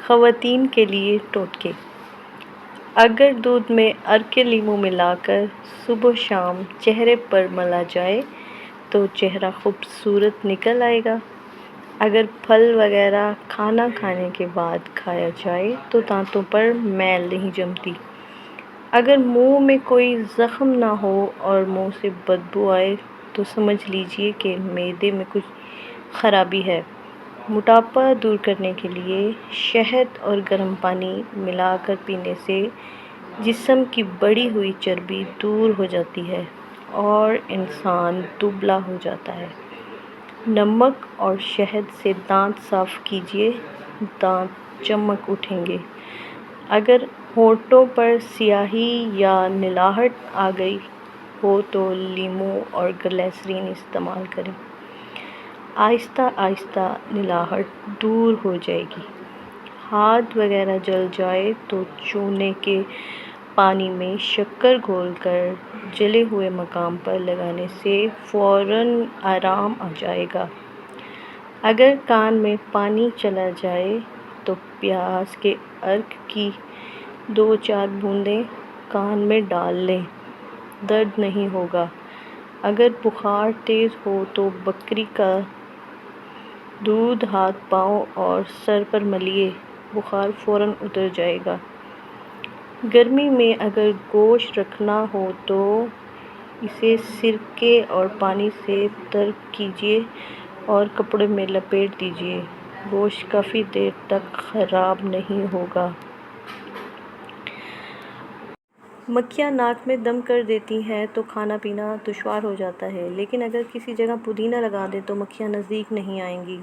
خواتین کے لیے ٹوٹکے۔ اگر دودھ میں عرق لیموں ملا کر صبح شام چہرے پر ملا جائے تو چہرہ خوبصورت نکل آئے گا۔ اگر پھل وغیرہ کھانا کھانے کے بعد کھایا جائے تو دانتوں پر میل نہیں جمتی۔ اگر منہ میں کوئی زخم نہ ہو اور منہ سے بدبو آئے تو سمجھ لیجیے کہ معدے میں کچھ خرابی ہے۔ موٹاپا دور کرنے کے لیے شہد اور گرم پانی ملا کر پینے سے جسم کی بڑھی ہوئی چربی دور ہو جاتی ہے اور انسان دبلا ہو جاتا ہے۔ نمک اور شہد سے دانت صاف کیجیے، دانت چمک اٹھیں گے۔ اگر ہونٹوں پر سیاہی یا نلاہٹ آ گئی ہو تو لیموں اور گلیسرین استعمال کریں، آہستہ آہستہ نلاہٹ دور ہو جائے گی۔ ہاتھ وغیرہ جل جائے تو چونے کے پانی میں شکر گھول کر جلے ہوئے مقام پر لگانے سے فوراً آرام آ جائے گا۔ اگر کان میں پانی چلا جائے تو پیاز کے عرق کی 2-4 بوندیں کان میں ڈال لیں، درد نہیں ہوگا۔ اگر بخار تیز ہو تو بکری کا دودھ ہاتھ پاؤں اور سر پر ملیے، بخار فوراً اتر جائے گا۔ گرمی میں اگر گوشت رکھنا ہو تو اسے سرکے اور پانی سے تر کیجیے اور کپڑے میں لپیٹ دیجیے، گوشت کافی دیر تک خراب نہیں ہوگا۔ مکھیاں ناک میں دم کر دیتی ہیں تو کھانا پینا دشوار ہو جاتا ہے، لیکن اگر کسی جگہ پودینہ لگا دیں تو مکھیاں نزدیک نہیں آئیں گی۔